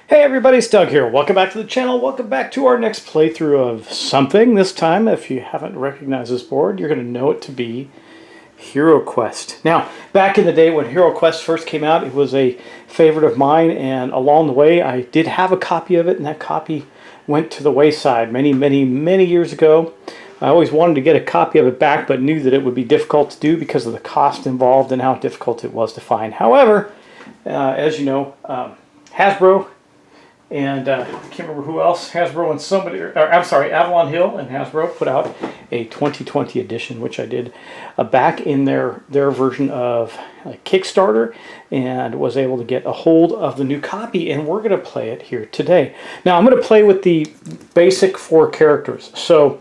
Hey everybody, it's Doug here. Welcome back to the channel. Welcome back to our next playthrough of something. This time, if you haven't recognized this board, you're going to know it to be HeroQuest. Now, back in the day when HeroQuest first came out, it was a favorite of mine, and along the way I did have a copy of it, and that copy went to the wayside many years ago. I always wanted to get a copy of it back, but knew that it would be difficult to do because of the cost involved and how difficult it was to find. However, as you know, Hasbro and I can't remember who else, Hasbro and somebody, or I'm sorry, Avalon Hill and Hasbro put out a 2020 edition, which I did back in their version of Kickstarter, and was able to get a hold of the new copy, and we're going to play it here today. Now I'm going to play with the basic 4 characters. So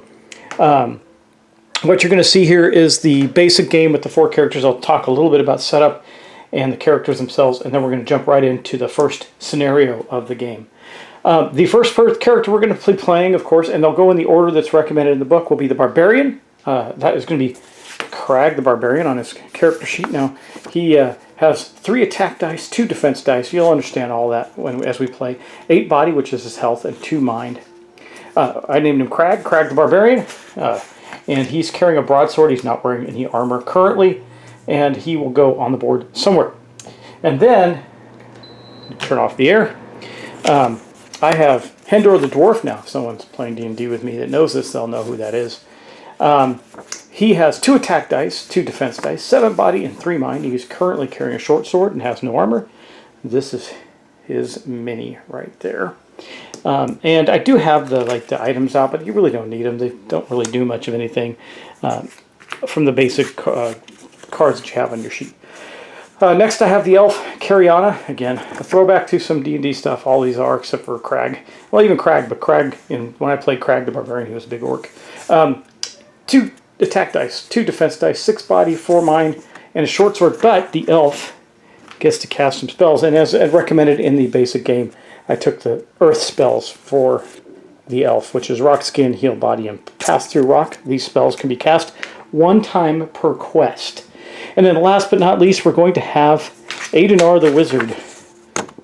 what you're going to see here is the basic game with the 4 characters. I'll talk a little bit about setup and the characters themselves, and then we're going to jump right into the first scenario of the game. The first character we're going to be playing, of course, and they'll go in the order that's recommended in the book, will be the Barbarian. That is going to be Crag the Barbarian on his character sheet. Now, he has 3 attack dice, 2 defense dice. You'll understand all that as we play. 8 body, which is his health, and 2 mind. I named him Crag the Barbarian, and he's carrying a broadsword. He's not wearing any armor currently, and he will go on the board somewhere. And then, turn off the air. I have Hendor the Dwarf now. If someone's playing D&D with me that knows this, they'll know who that is. He has 2 attack dice, 2 defense dice, 7 body, and 3 mind. He's currently carrying a short sword and has no armor. This is his mini right there. And I do have the items out, but you really don't need them. They don't really do much of anything from the basic cards that you have on your sheet. Next I have the elf Cariana. Again, a throwback to some D&D stuff. All these are, except for Crag. Well, even Crag, but Crag, when I played Crag the Barbarian, he was a big orc. 2 attack dice, 2 defense dice, 6 body, 4 mind, and a short sword. But the elf gets to cast some spells, and as recommended in the basic game, I took the earth spells for the elf, which is rock skin, heal body, and pass through rock. These spells can be cast 1 time per quest. And then last but not least, we're going to have Adenar the Wizard,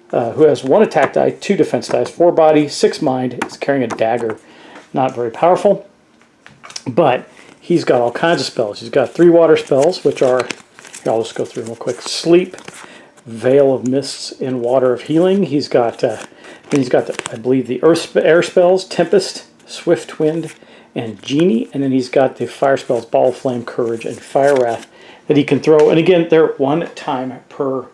who has 1 attack die, 2 defense dice, 4 body, 6 mind. He's carrying a dagger. Not very powerful, but he's got all kinds of spells. He's got 3 water spells, which are, here, I'll just go through them real quick. Sleep, Veil of Mists, and Water of Healing. He's got, I believe, the air spells, Tempest, Swift Wind, and Genie. And then he's got the fire spells, Ball of Flame, Courage, and Fire Wrath, that he can throw. And again, they're 1 time per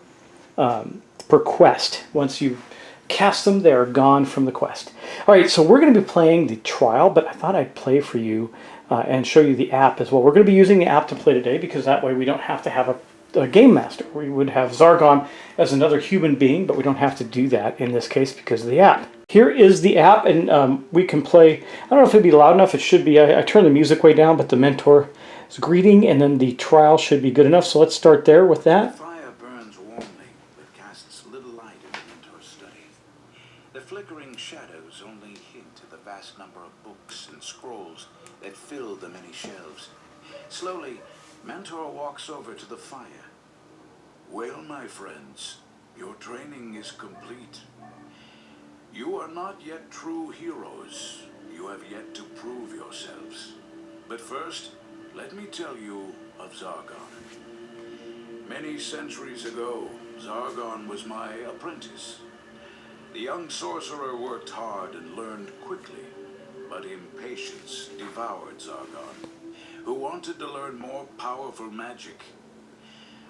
quest. Once you cast them, they're gone from the quest. All right, so we're going to be playing the trial, but I thought I'd play for you and show you the app as well. We're going to be using the app to play today, because that way we don't have to have a game master. We would have Zargon as another human being, but we don't have to do that in this case because of the app. Here is the app, and we can play. I don't know if it'd be loud enough. It should be. I turned the music way down, but the mentor's greeting and then the trial should be good enough. So let's start there with that. The fire burns warmly, but casts little light in the mentor's study. The flickering shadows only hint at the vast number of books and scrolls that fill the many shelves. Slowly, Mentor walks over to the fire. Well, my friends, your training is complete. You are not yet true heroes. You have yet to prove yourselves. But first, let me tell you of Zargon. Many centuries ago, Zargon was my apprentice. The young sorcerer worked hard and learned quickly, but impatience devoured Zargon, who wanted to learn more powerful magic.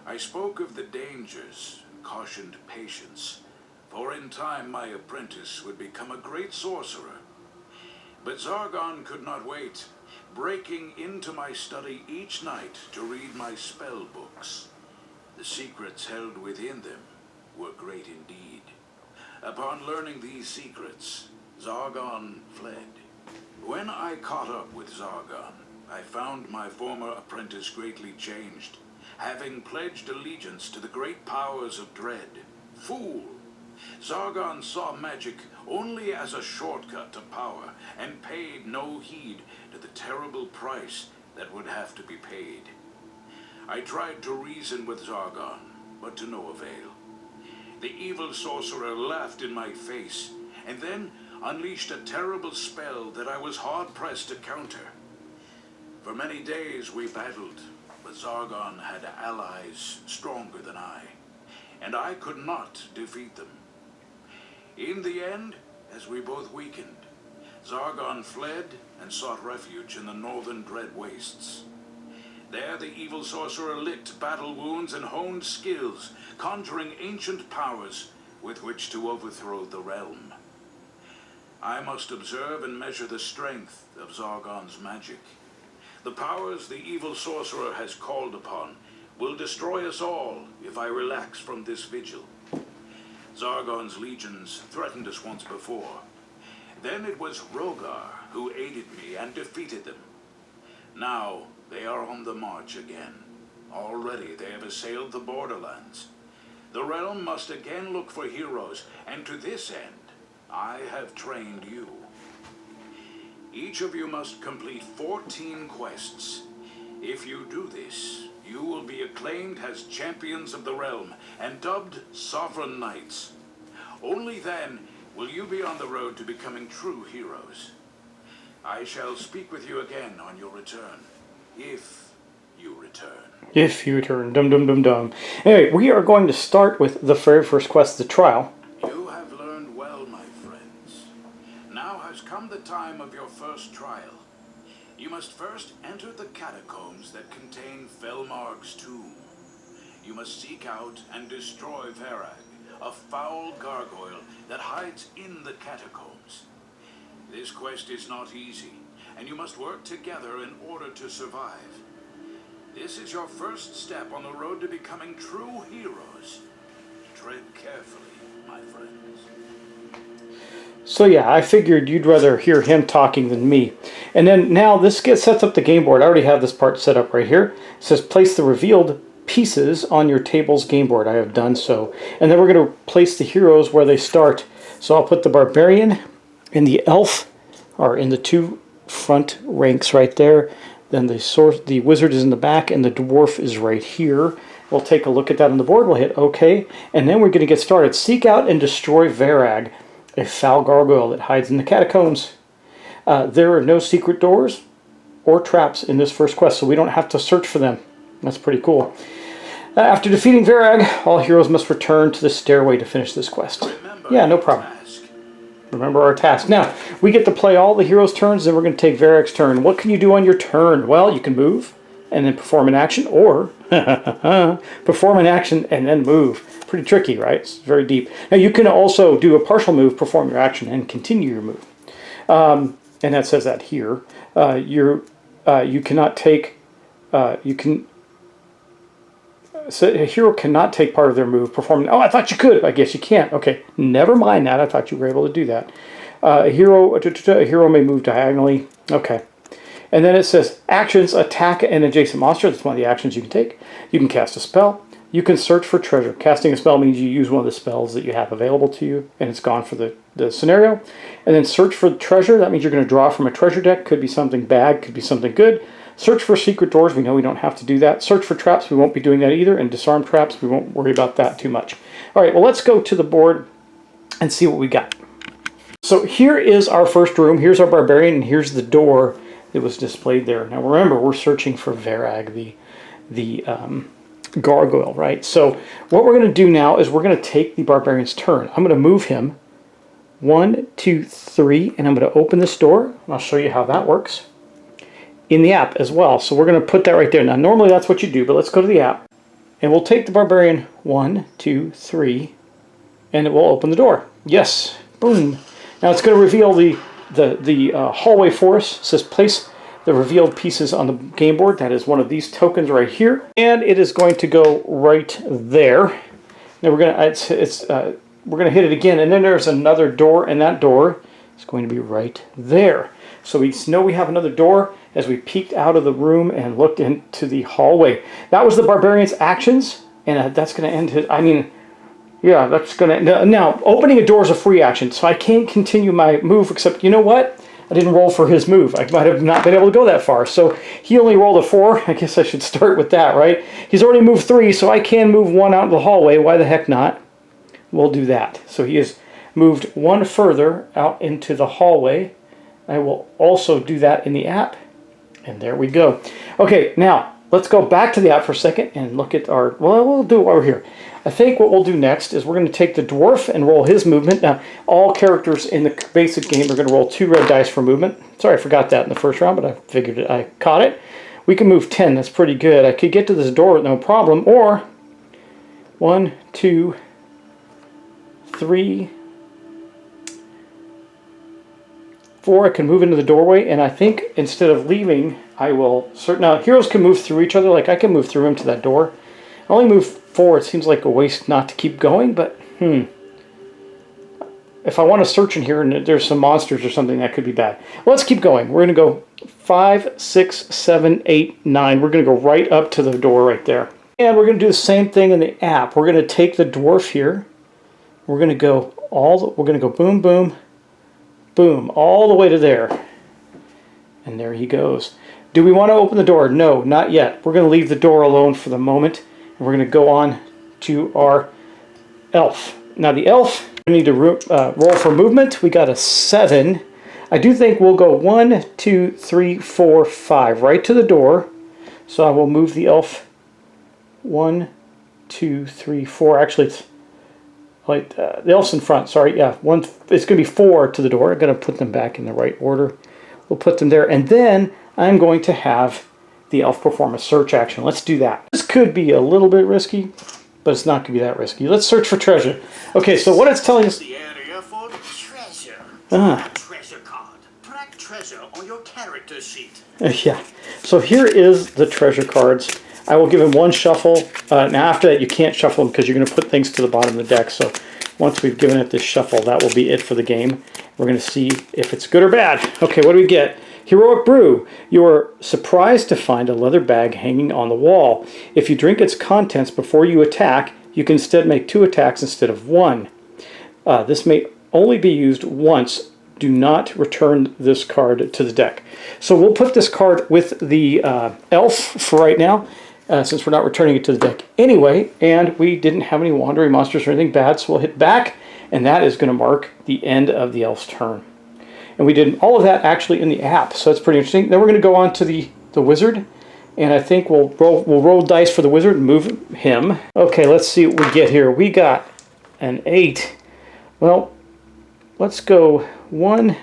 I spoke of the dangers and cautioned patience, for in time my apprentice would become a great sorcerer. But Zargon could not wait, breaking into my study each night to read my spell books. The secrets held within them were great indeed. Upon learning these secrets, Zargon fled. When I caught up with Zargon, I found my former apprentice greatly changed, having pledged allegiance to the great powers of dread. Fool! Zargon saw magic only as a shortcut to power, and paid no heed to the terrible price that would have to be paid. I tried to reason with Zargon, but to no avail. The evil sorcerer laughed in my face, and then unleashed a terrible spell that I was hard-pressed to counter. For many days we battled, but Zargon had allies stronger than I, and I could not defeat them. In the end, as we both weakened, Zargon fled and sought refuge in the northern Dread Wastes. There the evil sorcerer licked battle wounds and honed skills, conjuring ancient powers with which to overthrow the realm. I must observe and measure the strength of Zargon's magic. The powers the evil sorcerer has called upon will destroy us all if I relax from this vigil. Zargon's legions threatened us once before. Then it was Rogar who aided me and defeated them. Now they are on the march again. Already they have assailed the borderlands. The realm must again look for heroes, and to this end, I have trained you. Each of you must complete 14 quests. If you do this, you will be acclaimed as champions of the realm and dubbed sovereign knights. Only then will you be on the road to becoming true heroes. I shall speak with you again on your return, if you return. If you return, dum dum dum dum. Anyway, we are going to start with the very first quest, the trial. You have learned well, my friends. Now has come the time of your first trial. You must first enter the catacombs that contain Felmarg's tomb. You must seek out and destroy Verag, a foul gargoyle that hides in the catacombs. This quest is not easy, and you must work together in order to survive. This is your first step on the road to becoming true heroes. Tread carefully, my friends. So yeah, I figured you'd rather hear him talking than me. And then now this sets up the game board. I already have this part set up right here. It says place the revealed pieces on your table's game board. I have done so. And then we're going to place the heroes where they start. So I'll put the barbarian and the elf are in the two front ranks right there. Then the wizard is in the back and the dwarf is right here. We'll take a look at that on the board. We'll hit OK. And then we're going to get started. Seek out and destroy Verag, a foul gargoyle that hides in the catacombs. There are no secret doors or traps in this first quest, so we don't have to search for them. That's pretty cool. After defeating Verag, all heroes must return to the stairway to finish this quest. Yeah, no problem. Remember our task. Now, we get to play all the heroes' turns, then we're going to take Verag's turn. What can you do on your turn? Well, you can move and then perform an action, or perform an action and then move. Pretty tricky, right? It's very deep. Now, you can also do a partial move, perform your action, and continue your move. And that says that here. You cannot take... So a hero cannot take part of their move, perform... Oh, I thought you could. I guess you can't. Okay, never mind that. I thought you were able to do that. A hero may move diagonally. Okay. And then it says, actions, attack an adjacent monster. That's one of the actions you can take. You can cast a spell. You can search for treasure. Casting a spell means you use one of the spells that you have available to you, and it's gone for the scenario. And then search for treasure. That means you're going to draw from a treasure deck. Could be something bad, could be something good. Search for secret doors. We know we don't have to do that. Search for traps. We won't be doing that either. And disarm traps. We won't worry about that too much. All right, well, let's go to the board and see what we got. So here is our first room. Here's our barbarian, and here's the door that was displayed there. Now, remember, we're searching for Verag, the gargoyle, right? So what we're going to do now is we're going to take the barbarian's turn. I'm going to move him 1, 2, 3, and I'm going to open this door. And I'll show you how that works in the app as well. So we're going to put that right there. Now, normally that's what you do, but let's go to the app. And we'll take the barbarian 1, 2, 3, and it will open the door. Yes. Boom. Now it's going to reveal the hallway for us. It says place the revealed pieces on the game board. That is one of these tokens right here. And it is going to go right there. Now we're going to hit it again, and then there's another door, and that door is going to be right there. So we know we have another door as we peeked out of the room and looked into the hallway. That was the barbarian's actions, and that's going to end his... that's going to... Now, opening a door is a free action, so I can't continue my move, except, you know what? I didn't roll for his move. I might have not been able to go that far. So he only rolled a 4. I guess I should start with that, right? He's already moved 3, so I can move 1 out in the hallway. Why the heck not? We'll do that. So he has moved 1 further out into the hallway. I will also do that in the app. And there we go. Okay, now let's go back to the app for a second and look at our... Well, we'll do it while we're here. I think what we'll do next is we're going to take the dwarf and roll his movement. Now, all characters in the basic game are going to roll 2 red dice for movement. Sorry, I forgot that in the first round, but I figured it, I caught it. We can move 10. That's pretty good. I could get to this door with no problem. Or 1, 2, 3, 4. I can move into the doorway, and I think instead of leaving, I will... Now, heroes can move through each other. Like, I can move through him to that door. I only move 4. It seems like a waste not to keep going, but if I want to search in here and there's some monsters or something, that could be bad. Well, let's keep going. We're going to go 5, 6, 7, 8, 9. We're going to go right up to the door right there. And we're going to do the same thing in the app. We're going to take the dwarf here. We're going to go boom, boom, boom, all the way to there. And there he goes. Do we want to open the door? No, not yet. We're going to leave the door alone for the moment. And we're going to go on to our elf. Now the elf, we need to roll for movement. We got a 7. I do think we'll go 1, 2, 3, 4, 5, right to the door. So I will move the elf 1, 2, 3, 4. Actually, it's like the elf's in front. Sorry, yeah, it's going to be 4 to the door. I'm going to put them back in the right order. We'll put them there, and then I'm going to have the elf perform a search action. Let's do that. This could be a little bit risky, but it's not going to be that risky. Let's search for treasure. Okay, so what it's telling us... The area for treasure. Treasure card. Track treasure on your character sheet. Yeah. So here is the treasure cards. I will give him 1 shuffle. Now after that, you can't shuffle them because you're going to put things to the bottom of the deck. So once we've given it this shuffle, that will be it for the game. We're going to see if it's good or bad. Okay, what do we get? Heroic Brew. You're surprised to find a leather bag hanging on the wall. If you drink its contents before you attack, you can instead make 2 attacks instead of 1. This may only be used once. Do not return this card to the deck. So we'll put this card with the elf for right now, since we're not returning it to the deck anyway, and we didn't have any wandering monsters or anything bad, so we'll hit back, and that is going to mark the end of the elf's turn. And we did all of that actually in the app, so that's pretty interesting. Then we're going to go on to the wizard, and I think we'll roll dice for the wizard and move him. Okay, let's see what we get here. We got an 8. Well, let's go 1,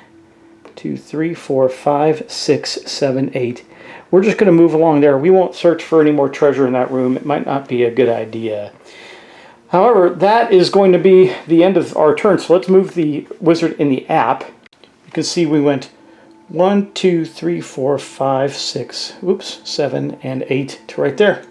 2, 3, 4, 5, 6, 7, 8. We're just going to move along there. We won't search for any more treasure in that room. It might not be a good idea. However, that is going to be the end of our turn. So let's move the wizard in the app. You can see we went 1, 2, 3, 4, 5, 6, 7, and 8 to right there.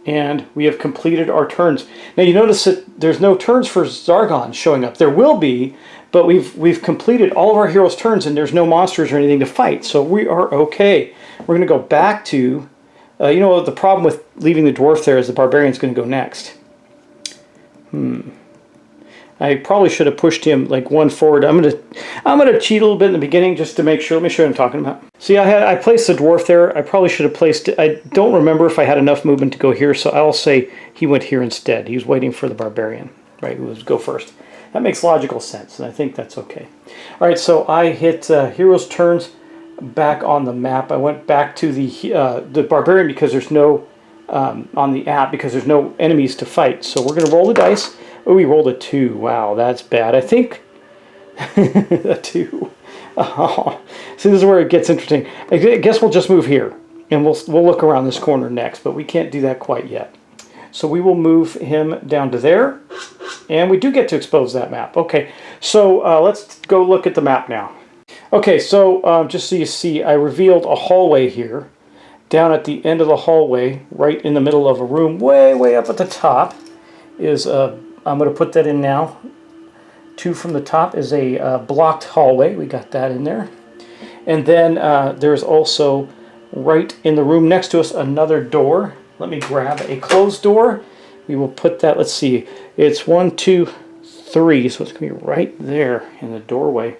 And we have completed our turns. Now you notice that there's no turns for Zargon showing up. There will be, but we've completed all of our heroes' turns and there's no monsters or anything to fight. So we are okay. We're going to go back to, you know, the problem with leaving the dwarf there is the barbarian's going to go next. I probably should have pushed him like 1 forward. I'm gonna cheat a little bit in the beginning just to make sure. Let me show you what I'm talking about. See, I placed the dwarf there. I probably should have placed it. I don't remember if I had enough movement to go here, so I'll say he went here instead. He was waiting for the barbarian, right? Who was go first. That makes logical sense, and I think that's okay. All right, so I hit heroes' turns back on the map. I went back to the barbarian because there's no on the app because there's no enemies to fight. So we're gonna roll the dice. Oh, we rolled a 2. Wow, that's bad. I think a 2. Oh. See, this is where it gets interesting. I guess we'll just move here, and we'll look around this corner next, but we can't do that quite yet. So we will move him down to there, and we do get to expose that map. Okay, so let's go look at the map now. Okay, so just so you see, I revealed a hallway here. Down at the end of the hallway, right in the middle of a room, way up at the top, is I'm going to put that in now. 2 from the top is a blocked hallway. We got that in there. And then there's also, right in the room next to us, another door. Let me grab a closed door. We will put that, let's see, it's 1, 2, 3, so it's going to be right there in the doorway.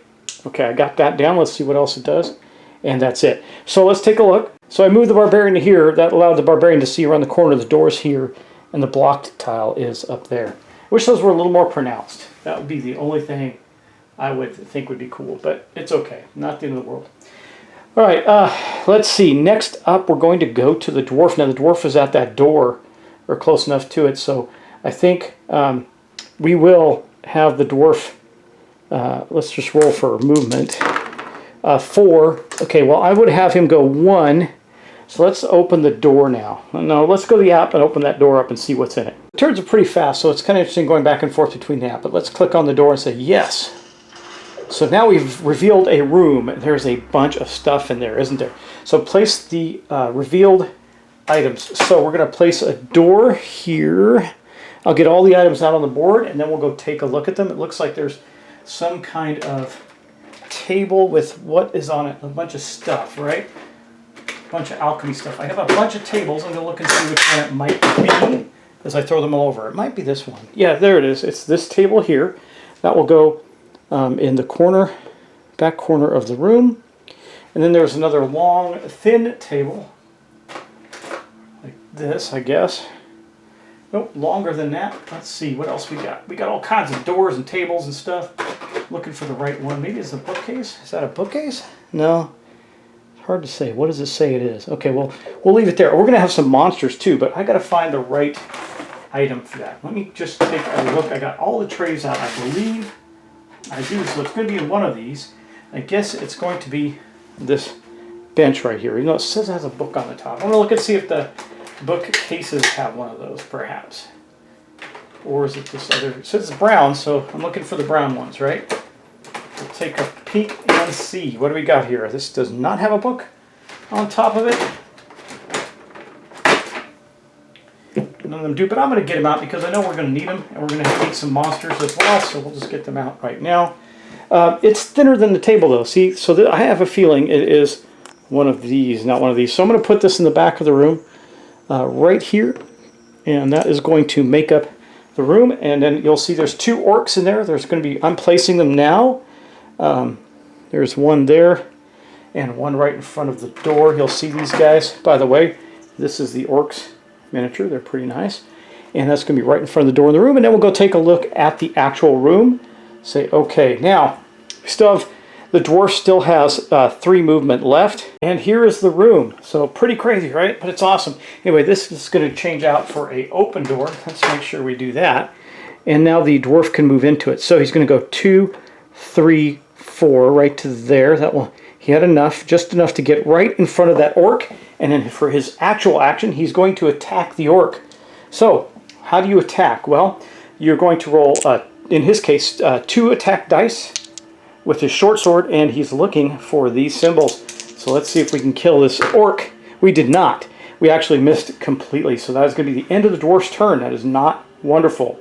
Okay, I got that down. Let's see what else it does. And that's it. So let's take a look. So I moved the barbarian to here. That allowed the barbarian to see around the corner. The door's here, and the blocked tile is up there. I wish those were a little more pronounced. That would be the only thing I would think would be cool, but it's okay. Not the end of the world. All right, let's see. Next up, we're going to go to the dwarf. Now, the dwarf is at that door, or close enough to it, so I think we will have the dwarf. Let's just roll for movement. 4. Okay, well, I would have him go 1. So let's open the door now. No, let's go to the app and open that door up and see what's in it. The turns are pretty fast, so it's kind of interesting going back and forth between the app. But let's click on the door and say yes. So now we've revealed a room. There's a bunch of stuff in there, isn't there? So place the revealed items. So we're going to place a door here. I'll get all the items out on the board, and then we'll go take a look at them. It looks like there's some kind of table with what is on it. A bunch of stuff, right? A bunch of alchemy stuff. I have a bunch of tables. I'm going to look and see which one it might be as I throw them all over. It might be this one. Yeah, there it is. It's this table here. That will go in the corner, back corner of the room. And then there's another long, thin table. Like this, I guess. Nope, longer than that. Let's see, what else we got? We got all kinds of doors and tables and stuff. Looking for the right one. Maybe it's a bookcase? Is that a bookcase? No. Hard to say. What does it say it is? Okay, well, we'll leave it there. We're going to have some monsters too, but I got to find the right item for that. Let me just take a look. I got all the trays out, I believe. I do, so it's going to be in one of these. I guess it's going to be this bench right here. Even though it says it has a book on the top. I'm going to look and see if the bookcases have one of those, perhaps. Or is it this other? It says it's brown, so I'm looking for the brown ones, right? We'll take a peek and see. What do we got here? This does not have a book on top of it. None of them do, but I'm going to get them out because I know we're going to need them, and we're going to need some monsters as well, so we'll just get them out right now. It's thinner than the table, though. See, so I have a feeling it is one of these, not one of these. So I'm going to put this in the back of the room right here, and that is going to make up the room. And then you'll see there's 2 orcs in there. There's going to be, I'm placing them now. There's one there and one right in front of the door. You'll see these guys. By the way, this is the orcs miniature. They're pretty nice. And that's going to be right in front of the door in the room. And then we'll go take a look at the actual room. Say, okay, now, we still have, the dwarf still has 3 movement left. And here is the room. So pretty crazy, right? But it's awesome. Anyway, this is going to change out for a open door. Let's make sure we do that. And now the dwarf can move into it. So he's going to go 2, 3, 4, right to there. That will, he had enough, just enough to get right in front of that orc. And then for his actual action, he's going to attack the orc. So, how do you attack? Well, you're going to roll, in his case, 2 attack dice with his short sword, and he's looking for these symbols. So let's see if we can kill this orc. We did not. We actually missed completely. So that is going to be the end of the dwarf's turn. That is not wonderful.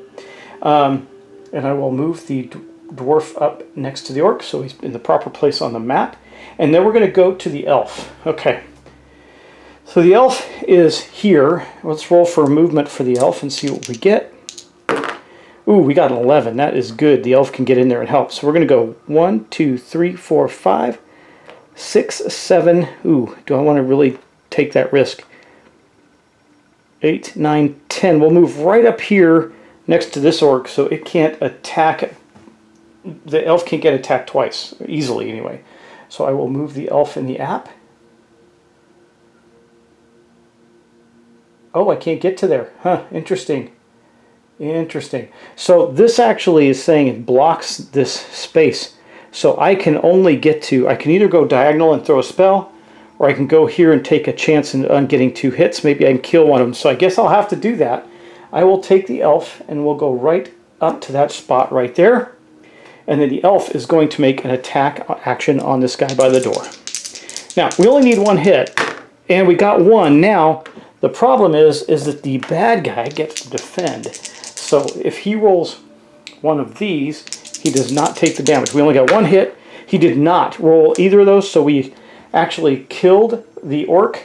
And I will move the dwarf up next to the orc, so he's in the proper place on the map. And then we're going to go to the elf. Okay. So the elf is here. Let's roll for movement for the elf and see what we get. Ooh, we got an 11. That is good. The elf can get in there and help. So we're going to go 1, 2, 3, 4, 5, 6, 7. Ooh, do I want to really take that risk? 8, 9, 10. We'll move right up here next to this orc so it can't attack. The elf can't get attacked twice, easily anyway. So I will move the elf in the app. Oh, I can't get to there. Huh, interesting. Interesting. So this actually is saying it blocks this space. So I can only get to, I can either go diagonal and throw a spell, or I can go here and take a chance on getting 2 hits. Maybe I can kill one of them. So I guess I'll have to do that. I will take the elf and we'll go right up to that spot right there. And then the elf is going to make an attack action on this guy by the door. Now, we only need 1 hit, and we got 1. Now, the problem is that the bad guy gets to defend. So if he rolls one of these, he does not take the damage. We only got 1 hit. He did not roll either of those, so we actually killed the orc.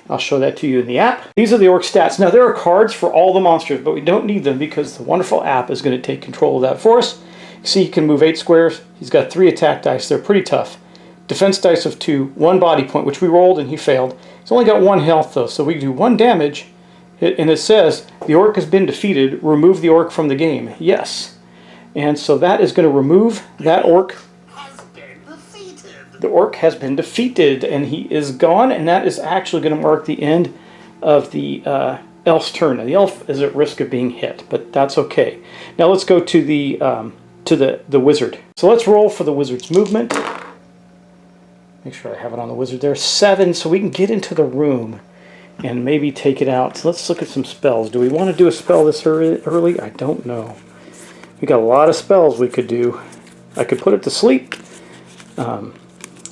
I'll show that to you in the app. These are the orc stats. Now, there are cards for all the monsters, but we don't need them because the wonderful app is going to take control of that for us. See, he can move 8 squares. He's got 3 attack dice. They're pretty tough. Defense dice of 2, 1 body point, which we rolled and he failed. He's only got 1 health though, so we do 1 damage. And it says, the orc has been defeated. Remove the orc from the game. Yes. And so that is going to remove that orc. The orc has been defeated, and he is gone, and that is actually going to mark the end of the elf's turn. Now, the elf is at risk of being hit, but that's okay. Now let's go to the wizard. So let's roll for the wizard's movement. Make sure I have it on the wizard there. 7, so we can get into the room and maybe take it out. So let's look at some spells. Do we want to do a spell this early? I don't know. We got a lot of spells we could do. I could put it to sleep.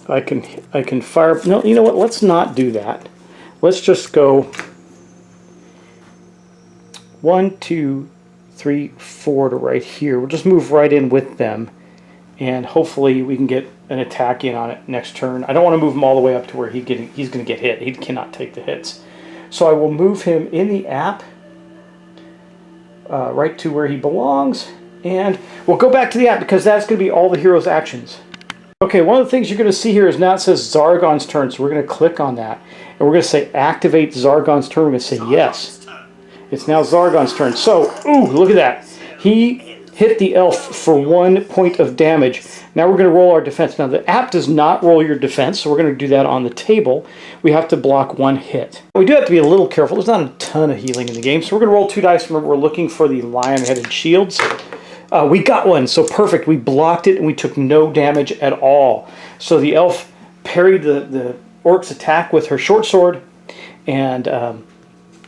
I can fire. No, you know what? Let's not do that. Let's just go 1, 2, 3, 4 to right here. We'll just move right in with them, and hopefully we can get an attack in on it next turn. I don't want to move him all the way up to where he's going to get hit. He cannot take the hits. So I will move him in the app right to where he belongs, and we'll go back to the app because that's going to be all the hero's actions. Okay, one of the things you're going to see here is now it says Zargon's turn, so we're going to click on that. And we're going to say activate Zargon's turn. We're going to say yes. It's now Zargon's turn. So, ooh, look at that. He hit the elf for 1 point of damage. Now we're going to roll our defense. Now the app does not roll your defense, so we're going to do that on the table. We have to block 1 hit. We do have to be a little careful. There's not a ton of healing in the game, so we're going to roll 2 dice. Remember, we're looking for the lion-headed shields. We got one, so perfect. We blocked it and we took no damage at all. So the elf parried the orc's attack with her short sword, and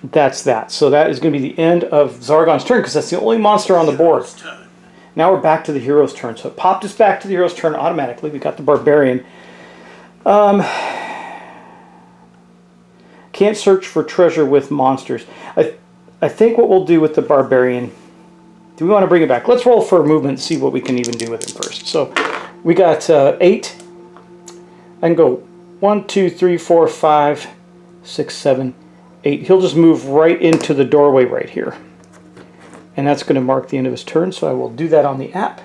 that's that. So that is going to be the end of Zargon's turn because that's the only monster on the board. Now we're back to the hero's turn. So it popped us back to the hero's turn automatically. We got the barbarian. Can't search for treasure with monsters. I think what we'll do with the barbarian. Do we want to bring it back? Let's roll for a movement and see what we can even do with him first. So we got 8. I can go 1, 2, 3, 4, 5, 6, 7, 8. He'll just move right into the doorway right here. And that's going to mark the end of his turn, so I will do that on the app.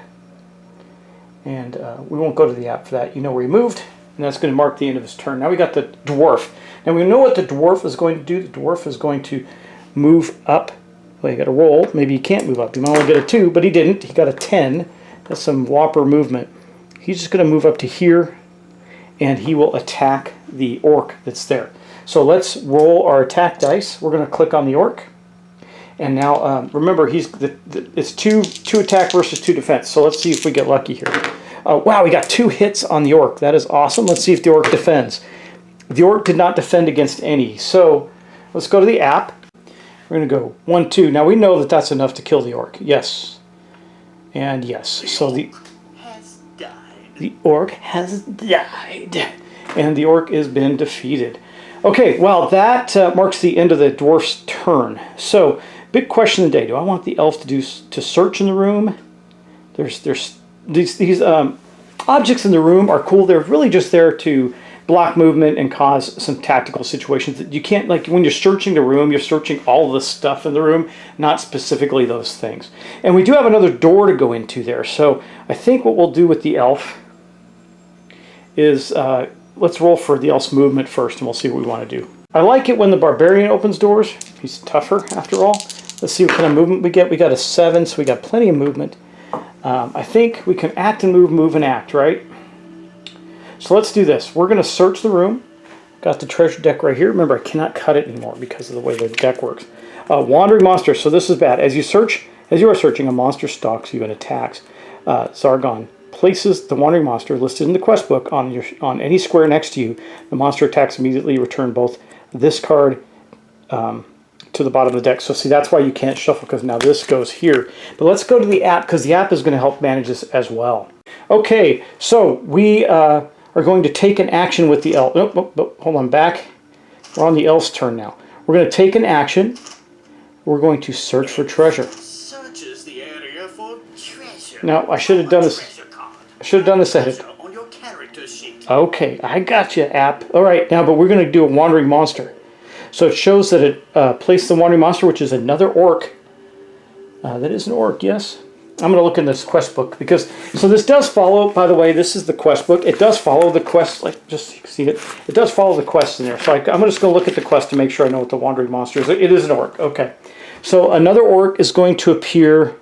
And we won't go to the app for that. You know where he moved, and that's going to mark the end of his turn. Now we got the dwarf. Now we know what the dwarf is going to do. The dwarf is going to move up. Well, you got to roll. Maybe he can't move up. He might only get a 2, but he didn't. He got a 10. That's some whopper movement. He's just going to move up to here, and he will attack the orc that's there. So let's roll our attack dice. We're going to click on the orc. And now, remember, it's 2 attack versus 2 defense. So let's see if we get lucky here. Wow, we got 2 hits on the orc. That is awesome. Let's see if the orc defends. The orc did not defend against any. So let's go to the app. We're going to go 1, 2. Now we know that that's enough to kill the orc. Yes. And yes. So the orc has died. And the orc has been defeated. Okay, well, that marks the end of the dwarf's turn. So, big question of the day. Do I want the elf to search in the room? There's these objects in the room are cool. They're really just there to block movement and cause some tactical situations that you can't, like when you're searching the room, you're searching all the stuff in the room, not specifically those things. And we do have another door to go into there. So I think what we'll do with the elf is let's roll for the elf's movement first and we'll see what we want to do. I like it when the barbarian opens doors. He's tougher after all. Let's see what kind of movement we get. We got a 7, so we got plenty of movement. I think we can act and move and act, right? So let's do this. We're going to search the room. Got the treasure deck right here. Remember, I cannot cut it anymore because of the way the deck works. Wandering monster. So this is bad. As you are searching, a monster stalks you and attacks. Zargon places the wandering monster listed in the quest book on any square next to you. The monster attacks immediately. Return both this card to the bottom of the deck. So see, that's why you can't shuffle, because now this goes here. But let's go to the app, because the app is going to help manage this as well. Okay, so we are going to take an action with the elf. Hold on, back. We're on the elf's turn now. We're going to take an action. We're going to search for treasure. Searches the area for treasure. Now, I should have done this. I should have done this ahead. On your character sheet. Okay, I got you, app. All right, now, but we're going to do a wandering monster. So it shows that it placed the wandering monster, which is another orc. That is an orc, yes. I'm going to look in this quest book because, so this does follow, by the way, this is the quest book. It does follow the quest, like, just see it. It does follow the quest in there. So I'm just going to look at the quest to make sure I know what the wandering monster is. It is an orc. Okay. So another orc is going to appear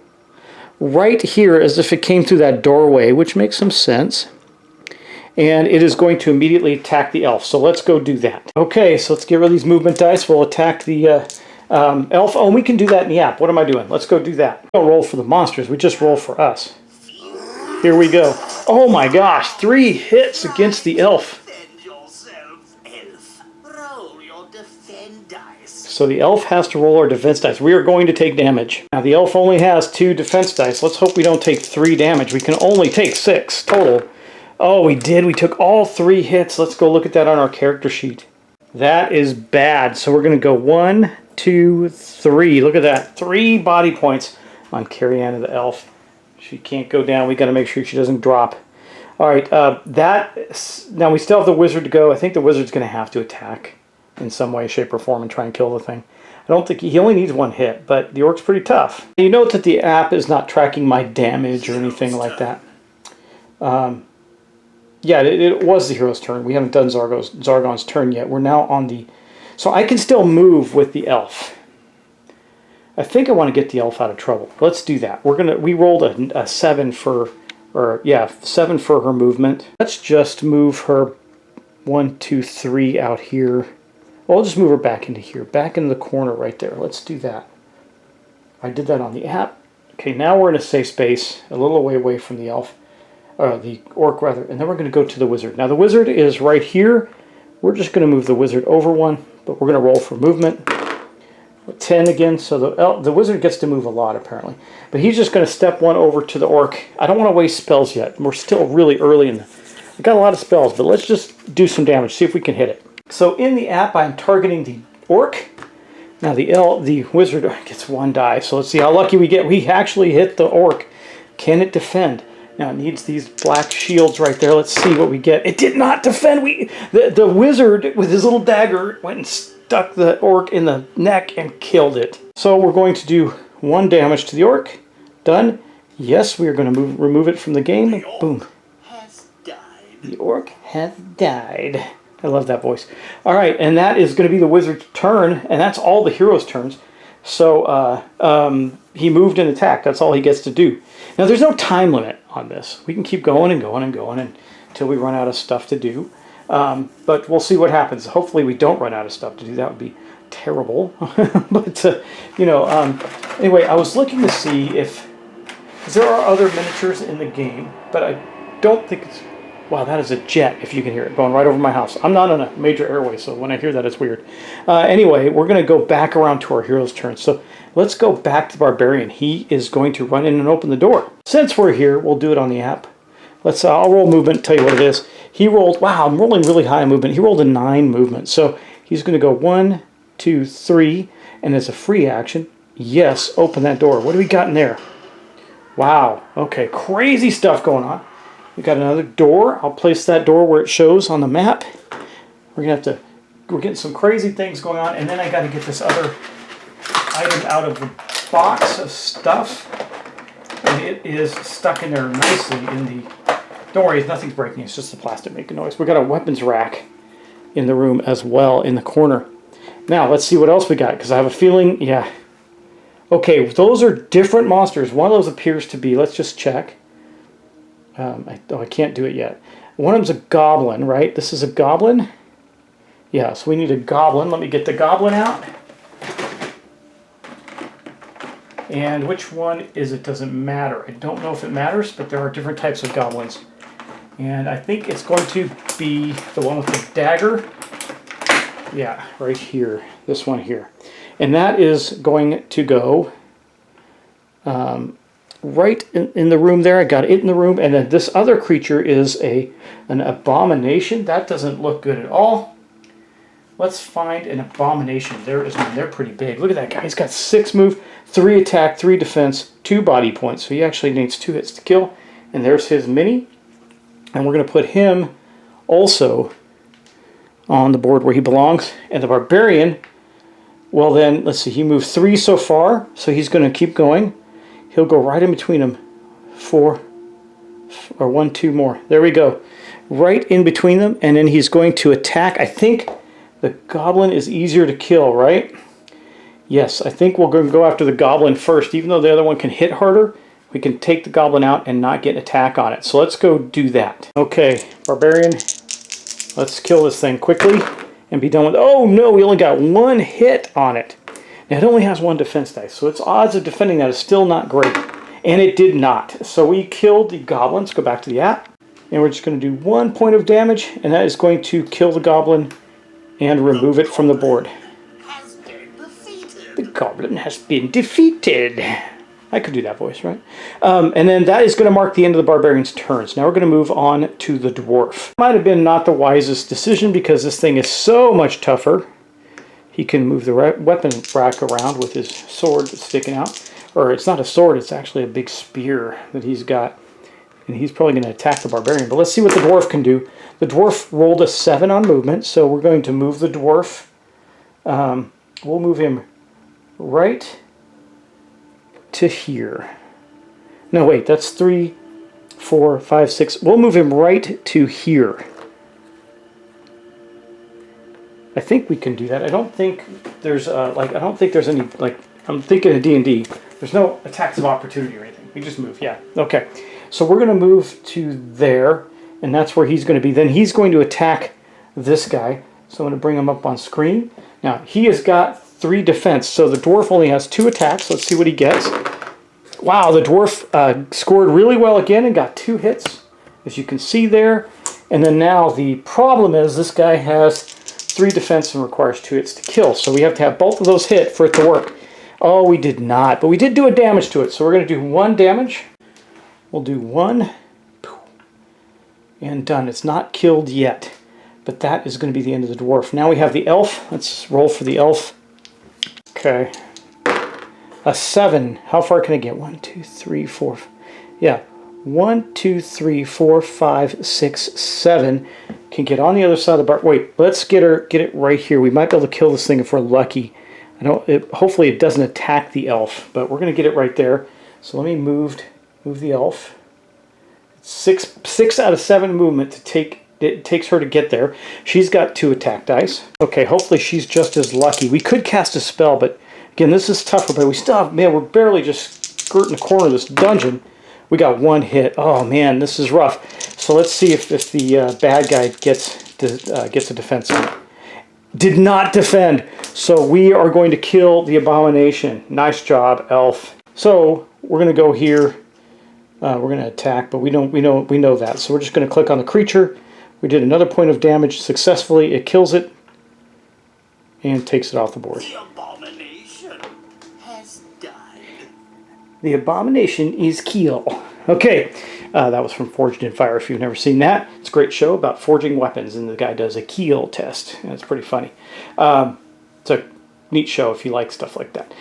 right here as if it came through that doorway, which makes some sense. And it is going to immediately attack the elf. So let's go do that. Okay, so let's get rid of these movement dice. We'll attack the elf. Oh, and we can do that in the app. What am I doing? Let's go do that. We don't roll for the monsters. We just roll for us. Here we go. Oh my gosh, 3 hits against the elf. Defend yourself, elf. Roll your defend dice. So the elf has to roll our defense dice. We are going to take damage. Now the elf only has 2 defense dice. Let's hope we don't take 3 damage. We can only take 6 total. Oh, we did. We took all 3 hits. Let's go look at that on our character sheet. That is bad. So we're going to go 1, 2, 3. Look at that. 3 body points on Carrie-Anne the elf. She can't go down. We got to make sure she doesn't drop. All right. Now we still have the wizard to go. I think the wizard's going to have to attack in some way, shape, or form and try and kill the thing. I don't think he only needs 1 hit, but the orc's pretty tough. You note that the app is not tracking my damage or anything like that. Yeah, it was the hero's turn. We haven't done Zargon's turn yet. We're now on the... So I can still move with the elf. I think I want to get the elf out of trouble. Let's do that. We rolled a 7 for... 7 for her movement. Let's just move her 1, 2, 3 out here. Well, I'll just move her back into here. Back in the corner right there. Let's do that. I did that on the app. Okay, now we're in a safe space. A little away from the elf. The orc rather, and then we're going to go to the wizard. Now the wizard is right here. We're just going to move the wizard over 1, but we're going to roll for movement. 10 again, so the wizard gets to move a lot apparently. But he's just going to step 1 over to the orc. I don't want to waste spells yet. We're still really early in I've got a lot of spells, but let's just do some damage, see if we can hit it. So in the app, I'm targeting the orc. Now the wizard gets 1 die, so let's see how lucky we get. We actually hit the orc. Can it defend? Now it needs these black shields right there. Let's see what we get. It did not defend. The wizard with his little dagger went and stuck the orc in the neck and killed it. So we're going to do 1 damage to the orc. Done. Yes, we are going to remove it from the game. Boom. Has died. The orc has died. I love that voice. All right, and that is going to be the wizard's turn, and that's all the hero's turns. So he moved and attacked. That's all he gets to do. Now, there's no time limit on this. We can keep going and going and going until we run out of stuff to do. But we'll see what happens. Hopefully we don't run out of stuff to do. That would be terrible. But, anyway, I was looking to see if... Because there are other miniatures in the game, but I don't think it's... Wow, that is a jet, if you can hear it, going right over my house. I'm not on a major airway, so when I hear that, it's weird. Anyway, we're going to go back around to our hero's turn. So let's go back to Barbarian. He is going to run in and open the door. Since we're here, we'll do it on the app. I'll roll movement, tell you what it is. He rolled, wow, I'm rolling really high movement. He rolled a 9 movement. So he's going to go 1, 2, 3, and as a free action, yes, open that door. What do we got in there? Wow, okay, crazy stuff going on. We got another door. I'll place that door where it shows on the map. We're getting some crazy things going on, and then I got to get this other item out of the box of stuff. And it is stuck in there nicely in the... Don't worry, nothing's breaking. It's just the plastic making noise. We got a weapons rack in the room as well in the corner. Now, let's see what else we got, because I have a feeling, yeah. Okay, those are different monsters. One of those appears to be, let's just check. I can't do it yet. One of them's a goblin, right? This is a goblin? Yeah, so we need a goblin. Let me get the goblin out. And which one is it? Doesn't matter. I don't know if it matters, but there are different types of goblins. And I think it's going to be the one with the dagger. Yeah, right here. This one here. And that is going to go... right in the room there. I got it in the room. And then this other creature is an abomination. That doesn't look good at all. Let's find an abomination. There is one. They're pretty big. Look at that guy. He's got 6 move, 3 attack, 3 defense, 2 body points. So he actually needs 2 hits to kill. And there's his mini. And we're going to put him also on the board where he belongs. And the barbarian, well then, let's see. He moved 3 so far. So he's going to keep going. He'll go right in between them. 4, or 1, 2 more. There we go. Right in between them, and then he's going to attack. I think the goblin is easier to kill, right? Yes, I think we're going to go after the goblin first. Even though the other one can hit harder, we can take the goblin out and not get an attack on it. So let's go do that. Okay, barbarian, let's kill this thing quickly and be done with it. Oh no, we only got 1 hit on it. Now it only has 1 defense dice, so its odds of defending that is still not great. And it did not. So we killed the goblin. Let's go back to the app. And we're just going to do 1 point of damage, and that is going to kill the goblin and remove it from the board. The goblin has been defeated. I could do that voice, right? And then that is going to mark the end of the barbarian's turns. Now we're going to move on to the dwarf. Might have been not the wisest decision because this thing is so much tougher. He can move the weapon rack around with his sword that's sticking out. Or it's not a sword, it's actually a big spear that he's got. And he's probably going to attack the barbarian. But let's see what the dwarf can do. The dwarf rolled a 7 on movement, so we're going to move the dwarf. We'll move him right to here. No, wait, that's 3, 4, 5, 6. We'll move him right to here. I think we can do that. I don't think there's I don't think there's any, like, I'm thinking of D&D. There's no attacks of opportunity or anything. We just move, yeah. Okay. So we're going to move to there, and that's where he's going to be. Then he's going to attack this guy. So I'm going to bring him up on screen. Now, he has got 3 defense, so the dwarf only has 2 attacks. Let's see what he gets. Wow, the dwarf scored really well again and got 2 hits, as you can see there. And then now the problem is this guy has 3 defense and requires 2 hits to kill. So we have to have both of those hit for it to work. Oh, we did not, but we did do a damage to it. So we're going to do 1 damage. We'll do 1. And done. It's not killed yet. But that is going to be the end of the dwarf. Now we have the elf. Let's roll for the elf. Okay. A 7. How far can I get? 1, 2, 3, 4. Yeah. 1, 2, 3, 4, 5, 6, 7. Can get on the other side of the bar. Wait, let's get it right here. We might be able to kill this thing if we're lucky. Hopefully it doesn't attack the elf, but we're going to get it right there. So let me move the elf. 6 out of 7 movement it takes her to get there. She's got 2 attack dice. Okay, hopefully she's just as lucky. We could cast a spell, but again, this is tougher, but we still have, man, we're barely just skirting the corner of this dungeon. We got 1 hit. Oh man, this is rough. So let's see if the bad guy gets a defense on it. Did not defend. So we are going to kill the abomination. Nice job, elf. So we're going to go here. We're going to attack, but we know that. So we're just going to click on the creature. We did another point of damage successfully. It kills it and takes it off the board. The abomination has died. The abomination is killed. Okay, that was from Forged in Fire. If you've never seen that, it's a great show about forging weapons, and the guy does a keel test, and it's pretty funny. It's a neat show if you like stuff like that.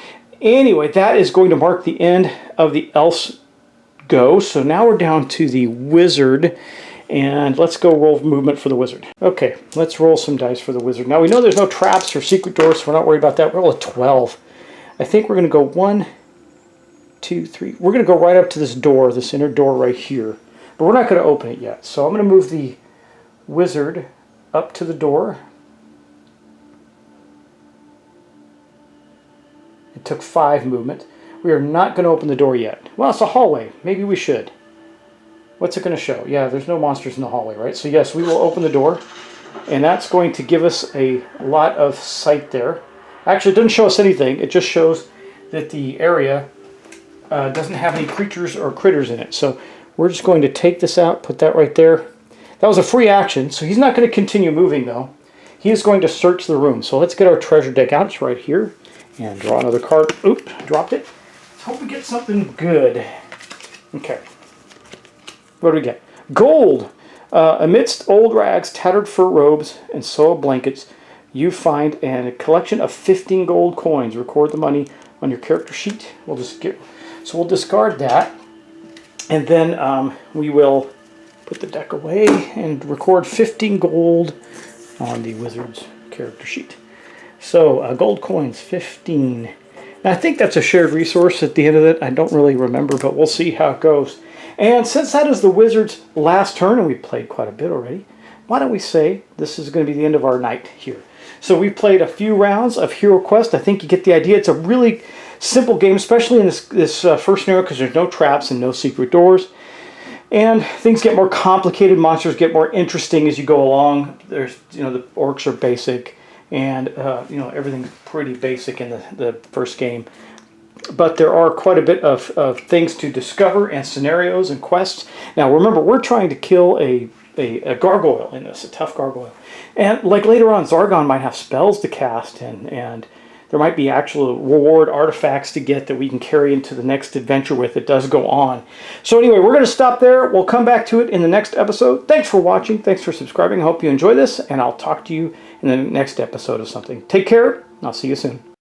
Anyway, that is going to mark the end of the elf's go. So now we're down to the wizard, and let's go roll movement for the wizard. Okay, let's roll some dice for the wizard. Now we know there's no traps or secret doors, so we're not worried about that. Roll a 12. I think we're going to go 1, 2, 3. We're going to go right up to this door, this inner door right here. But we're not going to open it yet. So I'm going to move the wizard up to the door. It took 5 movement. We are not going to open the door yet. Well, it's a hallway. Maybe we should. What's it going to show? Yeah, there's no monsters in the hallway, right? So yes, we will open the door. And that's going to give us a lot of sight there. Actually, it doesn't show us anything. It just shows that the area doesn't have any creatures or critters in it. So we're just going to take this out, put that right there. That was a free action, so he's not going to continue moving, though. He is going to search the room. So let's get our treasure deck out. It's right here. And draw another card. Oop, dropped it. Let's hope we get something good. Okay. What do we get? Gold! Amidst old rags, tattered fur robes, and soiled blankets, you find a collection of 15 gold coins. Record the money on your character sheet. So we'll discard that. And then we will put the deck away and record 15 gold on the wizard's character sheet. So gold coins, 15. Now, I think that's a shared resource at the end of it. I don't really remember, but we'll see how it goes. And since that is the wizard's last turn, and we've played quite a bit already, why don't we say this is going to be the end of our night here. So we've played a few rounds of HeroQuest. I think you get the idea. It's a really simple game, especially in this first scenario, because there's no traps and no secret doors. And things get more complicated. Monsters get more interesting as you go along. There's, the orcs are basic, and everything's pretty basic in the first game. But there are quite a bit of things to discover and scenarios and quests. Now remember, we're trying to kill a gargoyle in this, a tough gargoyle. And like later on, Zargon might have spells to cast, and there might be actual reward artifacts to get that we can carry into the next adventure with. It does go on. So anyway, we're going to stop there. We'll come back to it in the next episode. Thanks for watching. Thanks for subscribing. I hope you enjoy this, and I'll talk to you in the next episode of something. Take care. I'll see you soon.